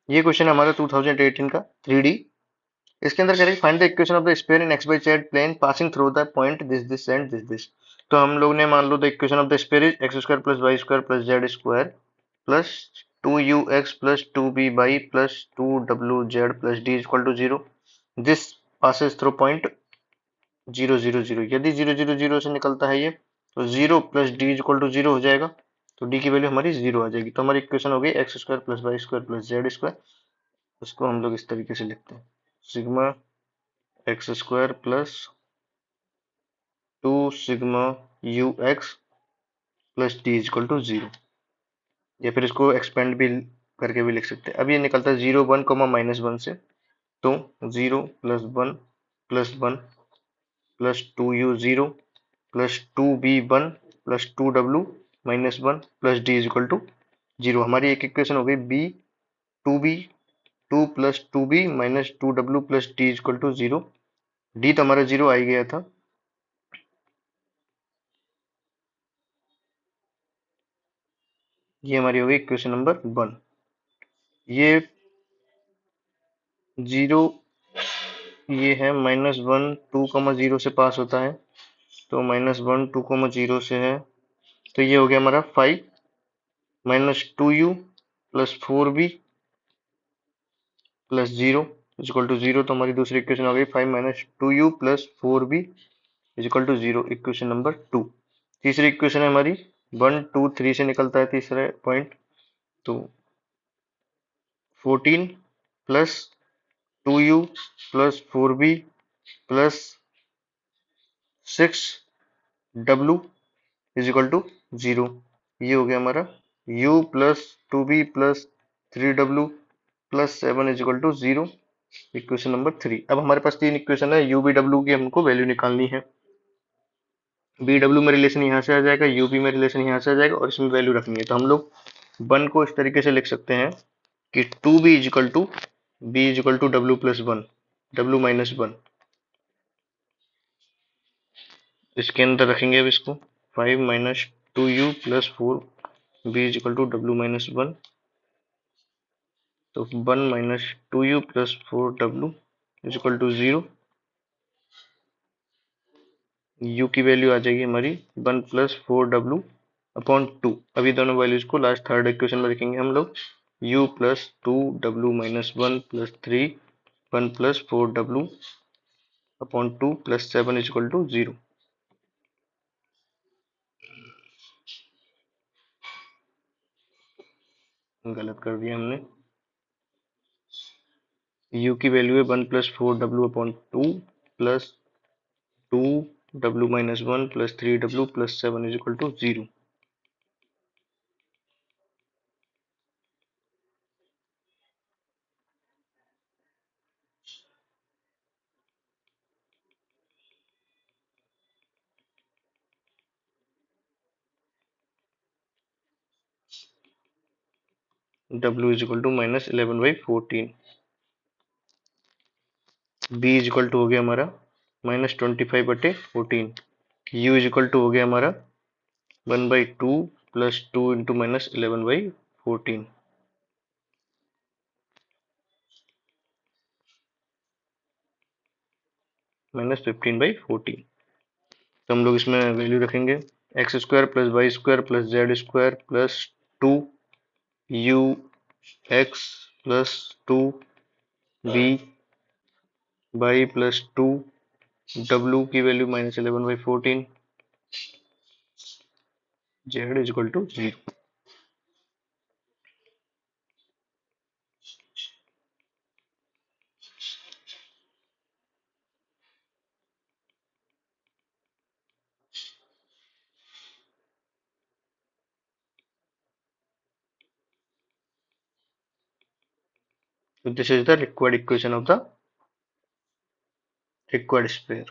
ये क्वेश्चन है हमारा 2018 का 3D। इसके अंदर कह रही find the equation of the sphere in x y z plane passing through the point this and this. तो हम लोग ने मान लो the equation of the sphere is x square plus y square plus z square plus 2ux plus 2by plus 2wz plus d equal to 0। This passes through point 0 0 0। यदि 0 0 0 से निकलता है ये, तो 0 प्लस d इक्वल टू 0 हो जाएगा। तो d की वैल्यू हमारी 0 आ जाएगी। तो हमारी इक्वेशन हो गई x square plus y square plus z square. उसको हम लोग इस तरीके से लिखते हैं, sigma x square plus 2 sigma u x plus d equal to 0। या फिर इसको एक्सपेंड भी करके भी लिख सकते हैं। अब ये निकलता है 0 1 - 1 से, तो 0 +1 +1 plus 2u 0 plus 2b 1 plus 2w-1 plus d equal to 0। हमारी एक इक्वेशन हो गई b 2b 2 + 2b - 2w plus d equal to 0। D तो हमारा 0 आ ही गया था। ये हमारी हो गई इक्वेशन नंबर 1। ये 0, ये है -1 2, 0 से पास होता है, तो -1 2, 0 से है। तो ये हो गया हमारा 5 - 2u plus 4b plus 0 equal to 0। तो हमारी दूसरी इक्वेशन हो गई 5 - 2u plus 4b equal to 0, equation number 2। तीसरी इक्वेशन है हमारी 1 2 3 से निकलता है तीसरा पॉइंट, तो 14 plus 2u plus 4b plus 6w is equal to 0। ये हो गया हमारा u plus 2b plus 3w plus 7 is equal to 0, equation number 3। अब हमारे पास तीन इक्वेशन है, u v w की हमको वैल्यू निकालनी है। बी डब्ल्यू में रिलेशन यहाँ से आ जाएगा, यू बी में रिलेशन यहाँ से आ जाएगा, और इसमें वैल्यू रखनी है। तो हम लोग 1 को इस तरीके से लिख सकते हैं कि 2b इज इक्वल टू डब्ल्यू प्लस 1 w-1। इसके अंदर रखेंगे अब इसको 5 - 2u plus 4b is equal to w-1। तो 1 - 2u plus 4w is equal to 0। u की वैल्यू आ जाएगी हमारी 1 प्लस 4w/2। अभी दोनों वैल्यूज को लास्ट थर्ड इक्वेशन में लिखेंगे हम लोग, u plus 2w-1 plus 3 1 plus 4w/2 plus 7 is equal to 0। गलत कर दिया हमने। u की वैल्यू है 1 plus 4w/2 plus 2w-1 plus 3w plus 7 is equal to 0। w is equal to -11/14। b is equal to हो गया हमारा -25/14। u इज इक्वल टू हो गया हमारा 1/2 प्लस 2 इंटू -11/14 -15/14। तो हम लोग इसमें वैल्यू रखेंगे x square plus y square plus z square plus 2u x plus 2b plus 2w की value -11/14 z is equal to 0। So this is the required equation of the required sphere.